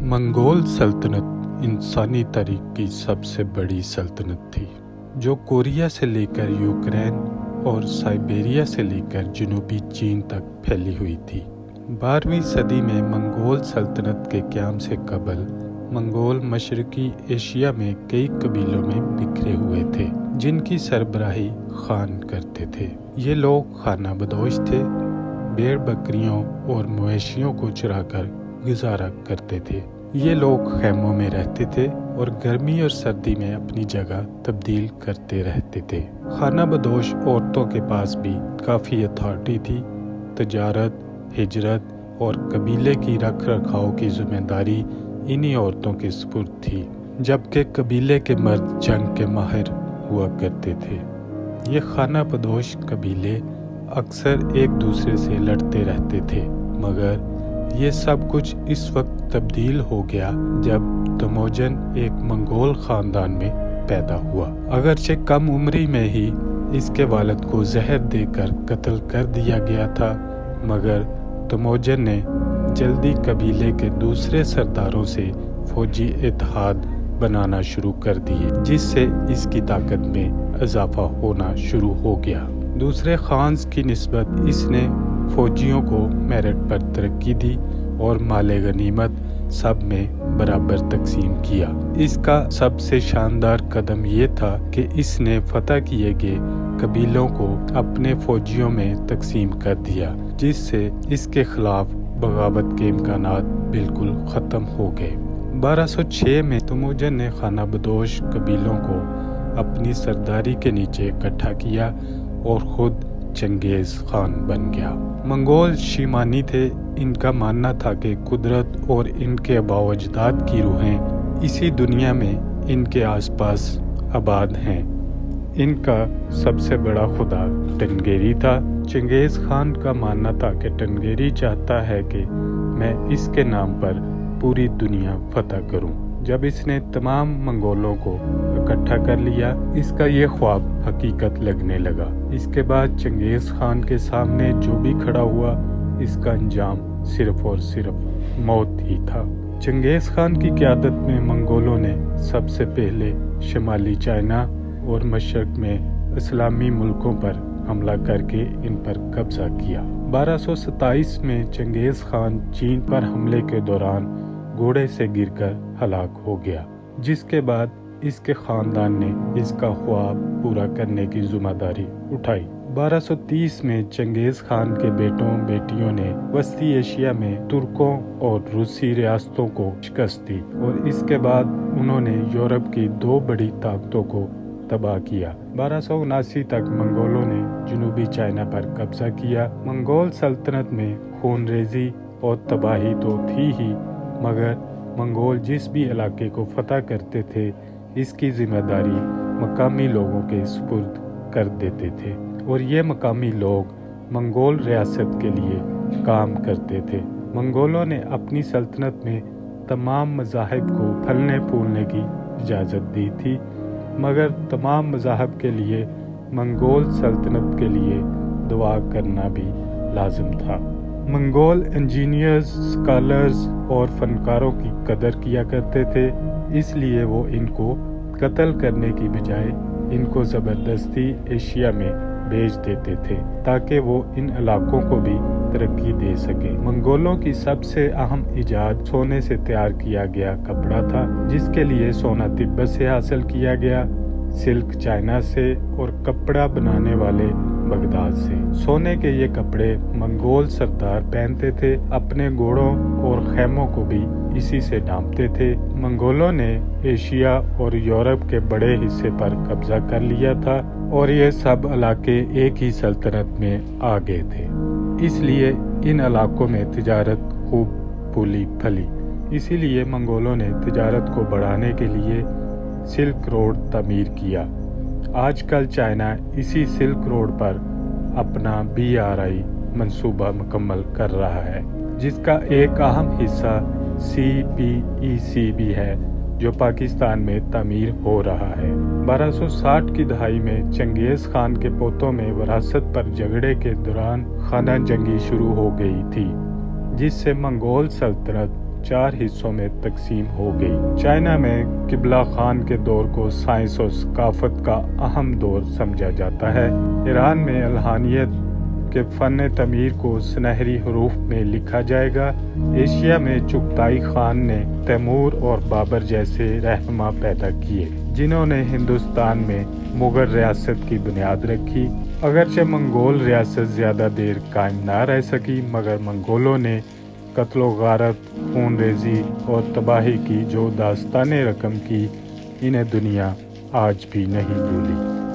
Mongol सल्तनत इंसानी तारीख की सबसे बड़ी सल्तनत थी, जो कोरिया से लेकर यूक्रेन और साइबेरिया से लेकर जनूबी चीन तक फैली हुई थी। 12वीं सदी में मंगोल सल्तनत के क़याम से कबल मंगोल मशरकी एशिया में कई कबीलों में बिखरे हुए थे, जिनकी सरबराही खान करते थे। ये लोग खाना बदोश थे, भेड़ बकरियों और मवेशियों को चराकर गुजारा करते थे। ये लोग खैमों में रहते थे और गर्मी और सर्दी में अपनी जगह तब्दील करते रहते थे। खाना बदोश औरतों के पास भी काफ़ी अथॉरिटी थी। तजारत, हिजरत और कबीले की रख रखाव की जिम्मेदारी इन्हीं औरतों के सुपुर्द थी, जबकि कबीले के मर्द जंग के माहिर हुआ करते थे। ये खाना बदोश कबीले अक्सर एक दूसरे से लड़ते रहते थे, मगर ये सब कुछ इस वक्त तब्दील हो गया जब तमोजन एक मंगोल ख़ानदान में पैदा हुआ। अगरचे कम उम्री में ही इसके वालिद को जहर देकर कत्ल कर दिया गया था, मगर तमोजन ने जल्दी कबीले के दूसरे सरदारों से फौजी इत्तेहाद बनाना शुरू कर दिए, जिससे इसकी ताकत में इजाफा होना शुरू हो गया। दूसरे खान्स की निस्बत इसने फौजियों को मेरिट पर तरक्की दी और माले गनीमत सब में बराबर तकसीम किया। इसका सबसे शानदार कदम ये था कि इसने फतह किए गए कबीलों को अपने फौजियों में तकसीम कर दिया, जिससे इसके खिलाफ बगावत के इम्कानात बिल्कुल ख़त्म हो गए। 1206 में तमोजन ने खाना बदोश कबीलों को अपनी सरदारी के नीचे इकट्ठा किया और ख़ुद चंगेज़ खान बन गया। मंगोल शीमानी थे। इनका मानना था कि कुदरत और इनके आबाओ अजदाद की रूहें इसी दुनिया में इनके आसपास आबाद हैं। इनका सबसे बड़ा खुदा टंगेरी था। चंगेज़ खान का मानना था कि टंगेरी चाहता है कि मैं इसके नाम पर पूरी दुनिया फतह करूं। जब इसने तमाम मंगोलों को इकट्ठा कर लिया, इसका ये ख्वाब हकीकत लगने लगा। इसके बाद चंगेज़ खान के सामने जो भी खड़ा हुआ, इसका अंजाम सिर्फ और सिर्फ मौत ही था। चंगेज़ खान की क़यादत में मंगोलों ने सबसे पहले शुमाली चाइना और मशरक़ में इस्लामी मुल्कों पर हमला करके इन पर कब्ज़ा किया। 1227 में चंगेज़ खान चीन पर हमले के दौरान घोड़े से गिरकर हलाक हो गया, जिसके बाद इसके ख़ानदान ने इसका ख्वाब पूरा करने की जिम्मेदारी उठाई। 1230 में चंगेज़ खान के बेटों बेटियों ने वस्ती एशिया में तुर्कों और रूसी रियासतों को शिकस्त दी और इसके बाद उन्होंने यूरोप की दो बड़ी ताकतों को तबाह किया। 1279 तक मंगोलों ने जनूबी चाइना पर कब्जा किया। मंगोल सल्तनत में खूनरेजी और तबाही तो थी ही, मगर मंगोल जिस भी इलाके को फतह करते थे, इसकी जिम्मेदारी मकामी लोगों के सुपुर्द कर देते थे और ये मकामी लोग मंगोल रियासत के लिए काम करते थे। मंगोलों ने अपनी सल्तनत में तमाम मज़ाहिब को फलने फूलने की इजाज़त दी थी, मगर तमाम मज़ाहिब के लिए मंगोल सल्तनत के लिए दुआ करना भी लाजिम था। मंगोल इंजीनियर्स, स्कॉलर्स और फनकारों की कदर किया करते थे, इसलिए वो इनको कत्ल करने की बजाय इनको ज़बरदस्ती एशिया में भेज देते थे, ताकि वो इन इलाकों को भी तरक्की दे सके। मंगोलों की सबसे अहम इजाद सोने से तैयार किया गया कपड़ा था, जिसके लिए सोना तिब्बत से हासिल किया गया, सिल्क चाइना से और कपड़ा बनाने वाले बगदाद से। सोने के ये कपड़े मंगोल सरदार पहनते थे। अपने घोड़ों और खैमों को भी इसी से ढांपते थे। मंगोलों ने एशिया और यूरोप के बड़े हिस्से पर कब्जा कर लिया था और ये सब इलाके एक ही सल्तनत में आ गए थे, इसलिए इन इलाकों में तिजारत खूब फूली फली। इसीलिए मंगोलों ने तिजारत को बढ़ाने के लिए सिल्क रोड तामीर किया। आजकल चाइना इसी सिल्क रोड पर अपना BRI मंसूबा मुकम्मल कर रहा है, जिसका एक अहम हिस्सा CPEC भी है, जो पाकिस्तान में तामीर हो रहा है। 1260 की दहाई में चंगेज़ खान के पोतों में विरासत पर झगड़े के दौरान खाना जंगी शुरू हो गई थी, जिससे मंगोल सल्तनत 4 حصوں میں تقسیم ہو گئی۔ چائنا میں قبلہ خان کے دور کو سائنس اور ثقافت کا اہم دور سمجھا جاتا ہے۔ ایران میں الحانیت کے فن تعمیر کو سنہری حروف میں لکھا جائے گا۔ ایشیا میں چغتائی خان نے تیمور اور بابر جیسے رہنما پیدا کیے، جنہوں نے ہندوستان میں مغل ریاست کی بنیاد رکھی۔ اگرچہ منگول ریاست زیادہ دیر قائم نہ رہ سکی، مگر منگولوں نے قتل و غارت، خون ریزی اور تباہی کی جو داستانیں رقم کی، انہیں دنیا آج بھی نہیں بھولی۔